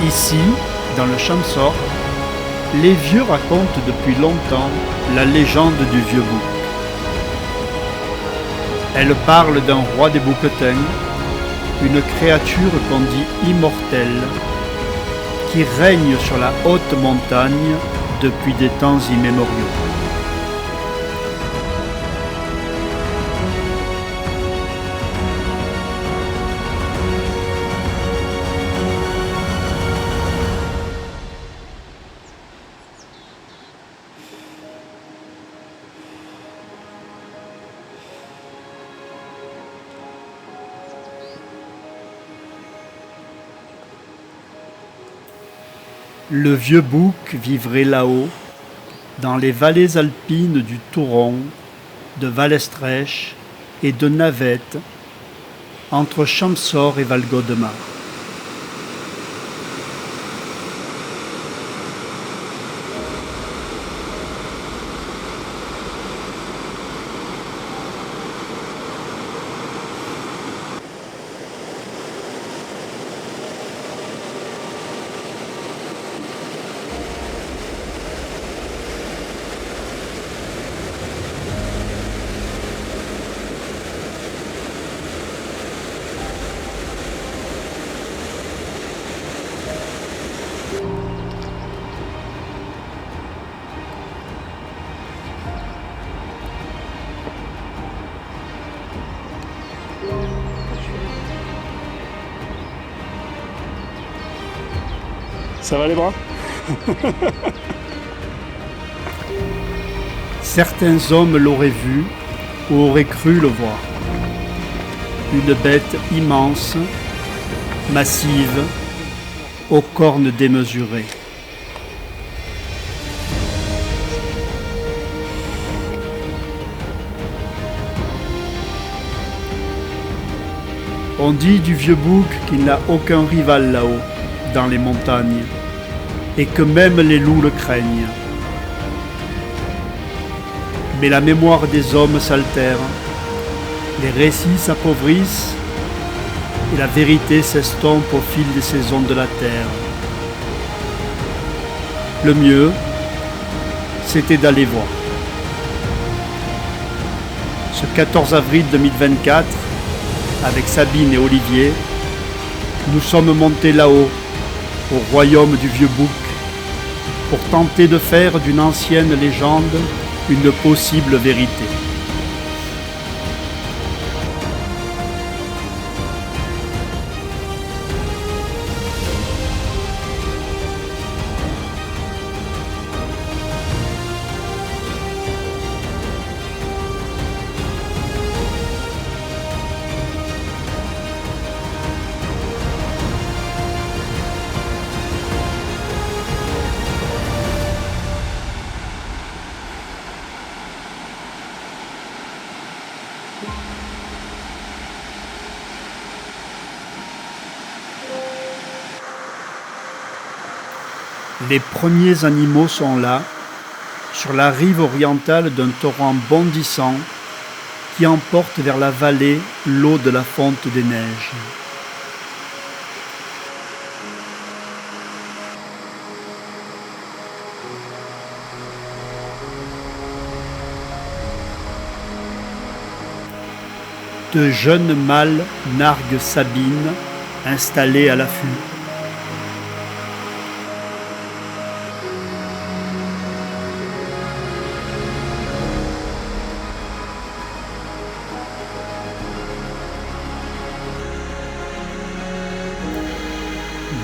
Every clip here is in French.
Ici, dans le Champsaur, les vieux racontent depuis longtemps la légende du vieux bouc. Elle parle d'un roi des bouquetins, une créature qu'on dit immortelle, qui règne sur la haute montagne depuis des temps immémoriaux. Le vieux bouc vivrait là-haut, dans les vallées alpines du Touron, de Vallestrèche et de Navette, entre Champsaur et Valgaudemar. Ça va les bras? Certains hommes l'auraient vu ou auraient cru le voir. Une bête immense, massive, aux cornes démesurées. On dit du vieux bouc qu'il n'a aucun rival là-haut, dans les montagnes, et que même les loups le craignent. Mais la mémoire des hommes s'altère, les récits s'appauvrissent et la vérité s'estompe au fil des saisons de la terre. Le mieux, c'était d'aller voir. Ce 14 avril 2024, avec Sabine et Olivier, nous sommes montés là-haut, au royaume du vieux bouc, pour tenter de faire d'une ancienne légende une possible vérité. Les premiers animaux sont là, sur la rive orientale d'un torrent bondissant qui emporte vers la vallée l'eau de la fonte des neiges. De jeunes mâles narguent Sabine, installée à l'affût.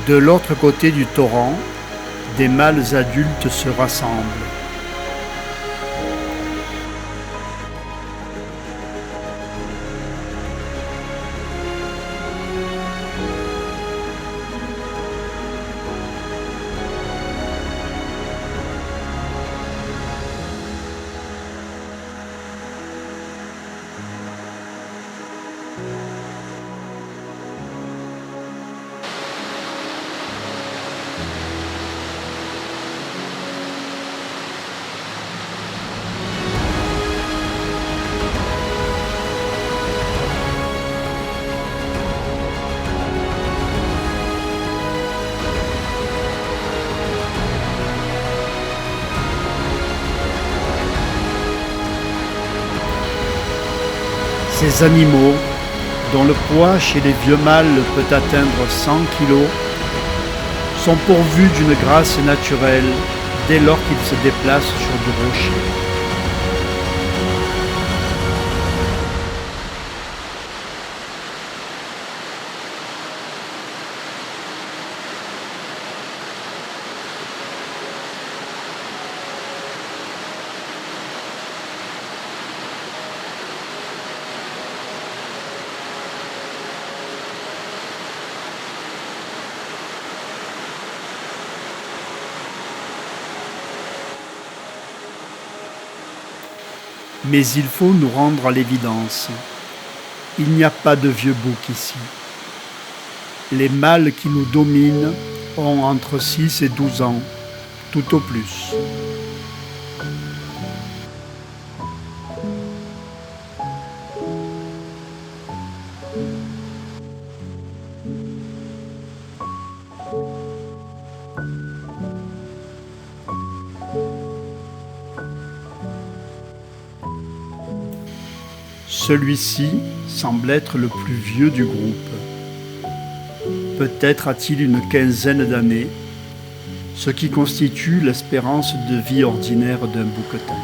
De l'autre côté du torrent, des mâles adultes se rassemblent. Ces animaux, dont le poids chez les vieux mâles peut atteindre 100 kilos, sont pourvus d'une grâce naturelle dès lors qu'ils se déplacent sur du rocher. Mais il faut nous rendre à l'évidence. Il n'y a pas de vieux boucs ici. Les mâles qui nous dominent ont entre 6 et 12 ans, tout au plus. Celui-ci semble être le plus vieux du groupe. Peut-être a-t-il une quinzaine d'années, ce qui constitue l'espérance de vie ordinaire d'un bouquetin.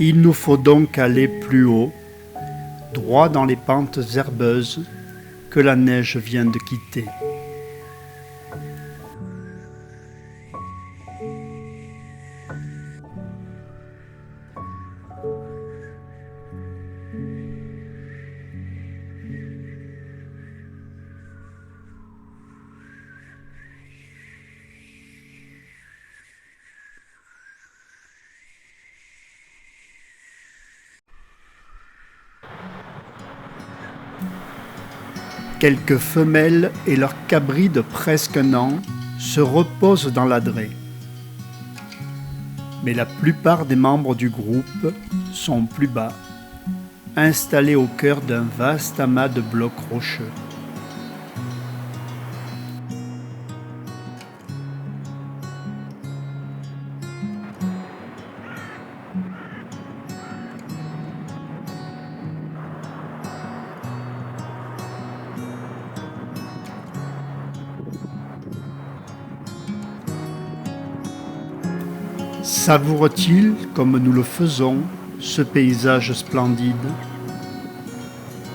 Il nous faut donc aller plus haut, droit dans les pentes herbeuses que la neige vient de quitter. Quelques femelles et leurs cabris de presque un an se reposent dans l'adret. Mais la plupart des membres du groupe sont plus bas, installés au cœur d'un vaste amas de blocs rocheux. Savoure-t-il, comme nous le faisons, ce paysage splendide?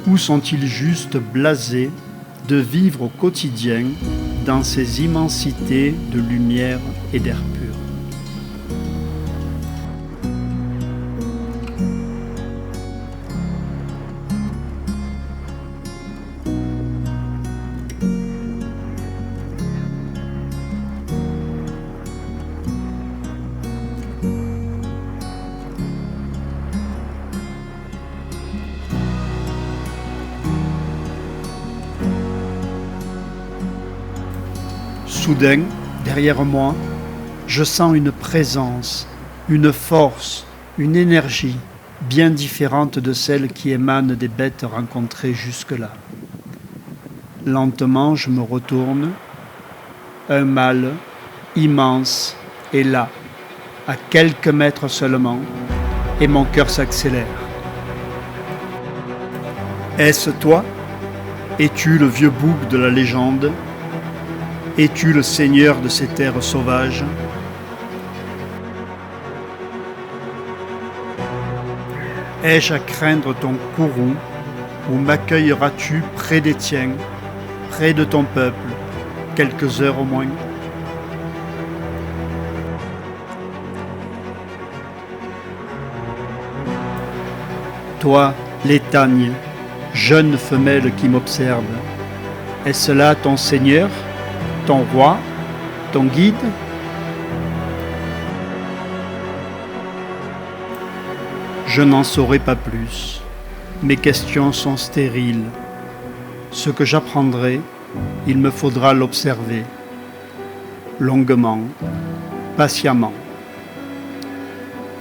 Ou sont-ils juste blasés de vivre au quotidien dans ces immensités de lumière et d'air pur? Soudain, derrière moi, je sens une présence, une force, une énergie bien différente de celle qui émane des bêtes rencontrées jusque-là. Lentement, je me retourne. Un mâle immense est là, à quelques mètres seulement, et mon cœur s'accélère. Est-ce toi? Es-tu le vieux bouc de la légende? Es-tu le seigneur de ces terres sauvages? Ai-je à craindre ton courroux, ou m'accueilleras-tu près des tiens, près de ton peuple, quelques heures au moins? Toi, l'étagne, jeune femelle qui m'observe, est-ce là ton seigneur, ton roi, ton guide? Je n'en saurai pas plus. Mes questions sont stériles. Ce que j'apprendrai, il me faudra l'observer, longuement, patiemment.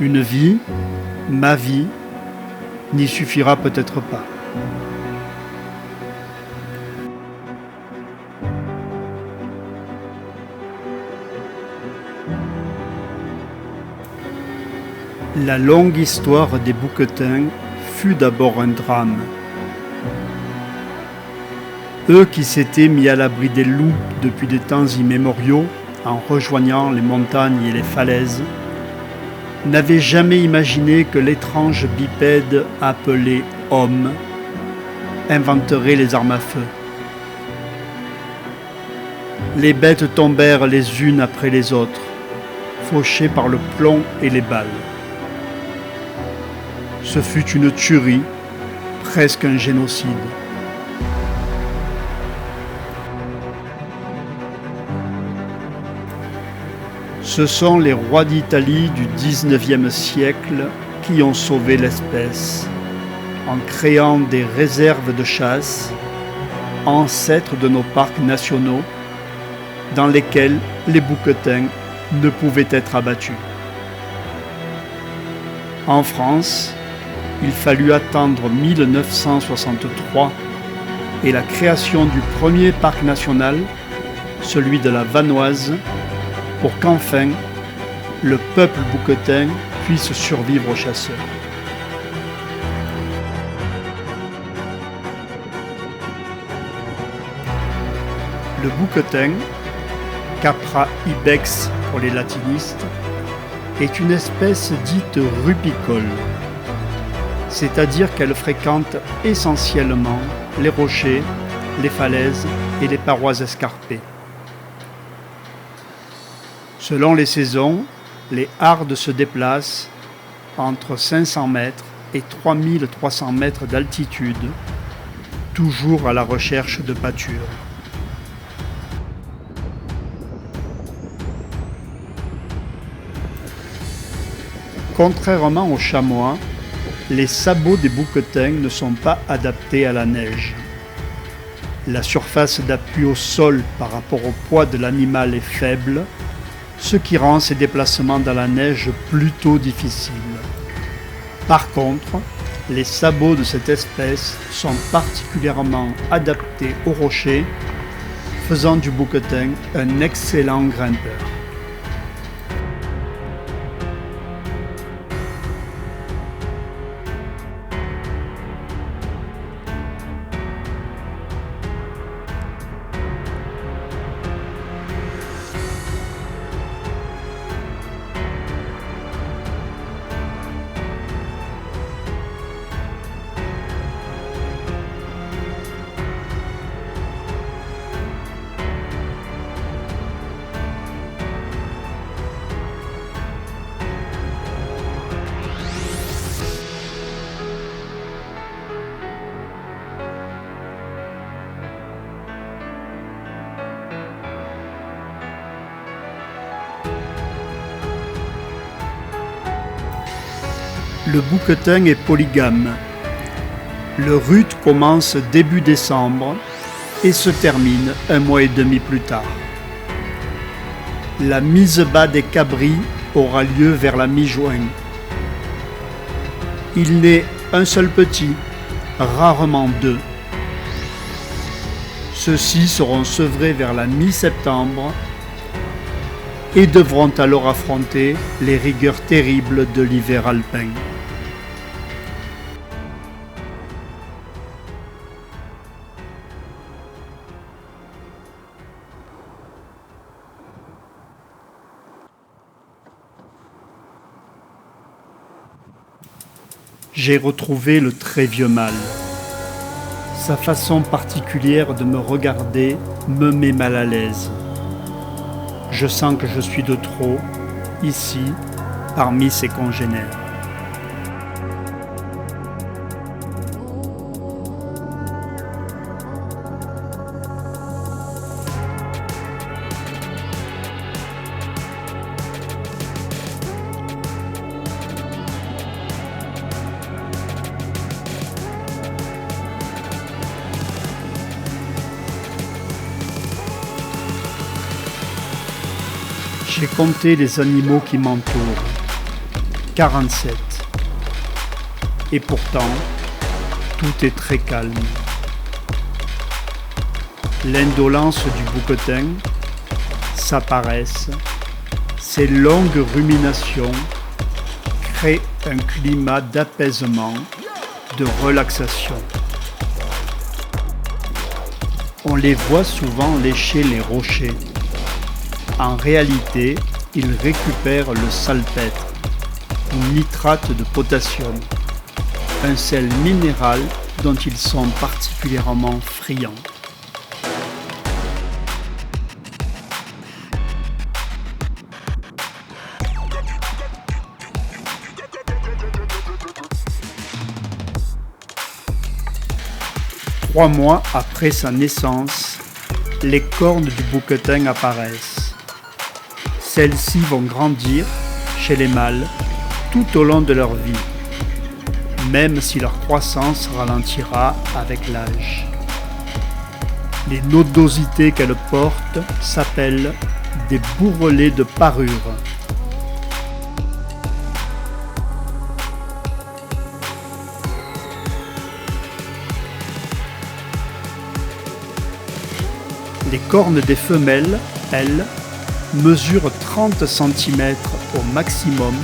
Une vie, ma vie, n'y suffira peut-être pas. La longue histoire des bouquetins fut d'abord un drame. Eux qui s'étaient mis à l'abri des loups depuis des temps immémoriaux, en rejoignant les montagnes et les falaises, n'avaient jamais imaginé que l'étrange bipède appelé homme inventerait les armes à feu. Les bêtes tombèrent les unes après les autres, fauchées par le plomb et les balles. Ce fut une tuerie, presque un génocide. Ce sont les rois d'Italie du XIXe siècle qui ont sauvé l'espèce, en créant des réserves de chasse, ancêtres de nos parcs nationaux, dans lesquels les bouquetins ne pouvaient être abattus. En France, il fallut attendre 1963 et la création du premier parc national, celui de la Vanoise, pour qu'enfin le peuple bouquetin puisse survivre aux chasseurs. Le bouquetin, Capra ibex pour les latinistes, est une espèce dite rupicole, c'est-à-dire qu'elle fréquente essentiellement les rochers, les falaises et les parois escarpées. Selon les saisons, les hardes se déplacent entre 500 mètres et 3300 mètres d'altitude, toujours à la recherche de pâture. Contrairement aux chamois, les sabots des bouquetins ne sont pas adaptés à la neige. La surface d'appui au sol par rapport au poids de l'animal est faible, ce qui rend ces déplacements dans la neige plutôt difficiles. Par contre, les sabots de cette espèce sont particulièrement adaptés aux rochers, faisant du bouquetin un excellent grimpeur. Le bouquetin est polygame. Le rut commence début décembre et se termine un mois et demi plus tard. La mise bas des cabris aura lieu vers la mi-juin. Il naît un seul petit, rarement deux. Ceux-ci seront sevrés vers la mi-septembre et devront alors affronter les rigueurs terribles de l'hiver alpin. J'ai retrouvé le très vieux mâle. Sa façon particulière de me regarder me met mal à l'aise. Je sens que je suis de trop, ici, parmi ses congénères. J'ai compté les animaux qui m'entourent. 47. Et pourtant, tout est très calme. L'indolence du bouquetin, sa paresse, ses longues ruminations créent un climat d'apaisement, de relaxation. On les voit souvent lécher les rochers. En réalité, ils récupèrent le salpêtre, ou nitrate de potassium, un sel minéral dont ils sont particulièrement friands. Trois mois après sa naissance, les cornes du bouquetin apparaissent. Celles-ci vont grandir, chez les mâles, tout au long de leur vie, même si leur croissance ralentira avec l'âge. Les nodosités qu'elles portent s'appellent des bourrelets de parure. Les cornes des femelles, elles, mesurent 30 cm au maximum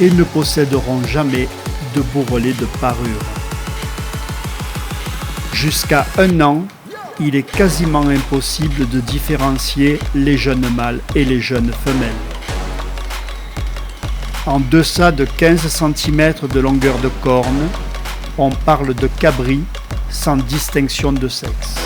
et ne posséderont jamais de bourrelet de parure. Jusqu'à 1 an, il est quasiment impossible de différencier les jeunes mâles et les jeunes femelles. En deçà de 15 cm de longueur de corne, on parle de cabri sans distinction de sexe.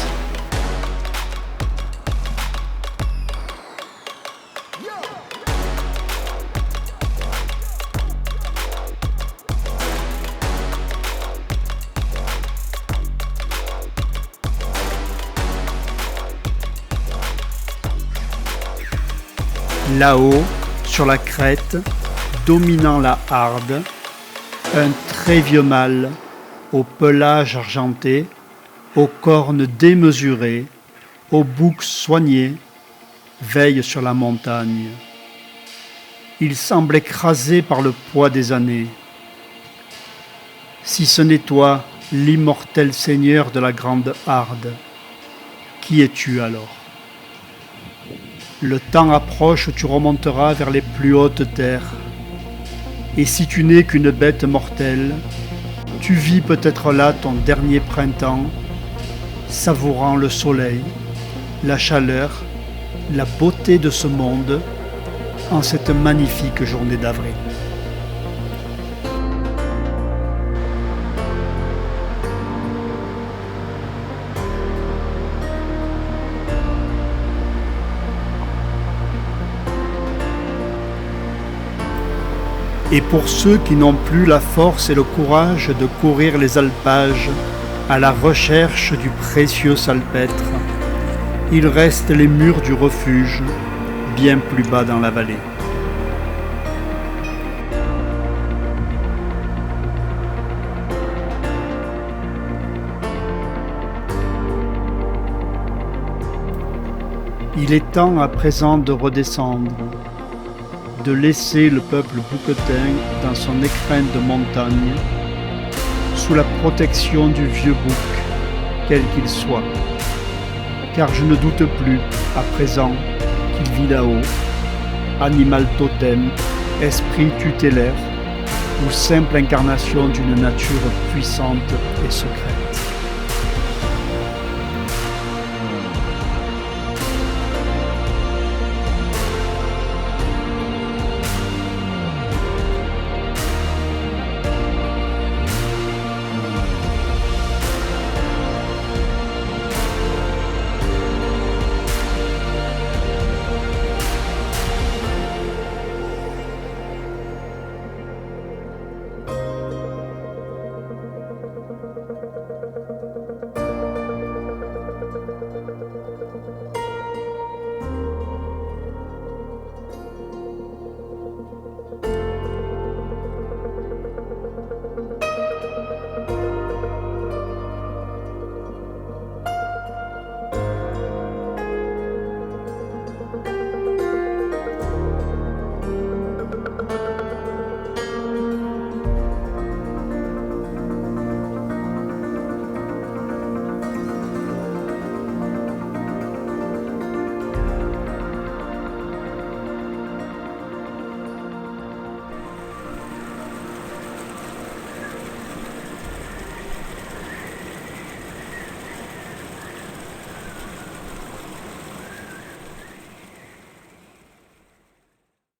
Là-haut, sur la crête, dominant la harde, un très vieux mâle, au pelage argenté, aux cornes démesurées, au bouc soigné, veille sur la montagne. Il semble écrasé par le poids des années. Si ce n'est toi, l'immortel seigneur de la grande harde, qui es-tu alors ? Le temps approche où tu remonteras vers les plus hautes terres. Et si tu n'es qu'une bête mortelle, tu vis peut-être là ton dernier printemps, savourant le soleil, la chaleur, la beauté de ce monde, en cette magnifique journée d'avril. Et pour ceux qui n'ont plus la force et le courage de courir les alpages à la recherche du précieux salpêtre, il reste les murs du refuge, bien plus bas dans la vallée. Il est temps à présent de redescendre, de laisser le peuple bouquetin dans son écrin de montagne, sous la protection du vieux bouc, quel qu'il soit. Car je ne doute plus, à présent, qu'il vit là-haut, animal totem, esprit tutélaire, ou simple incarnation d'une nature puissante et secrète.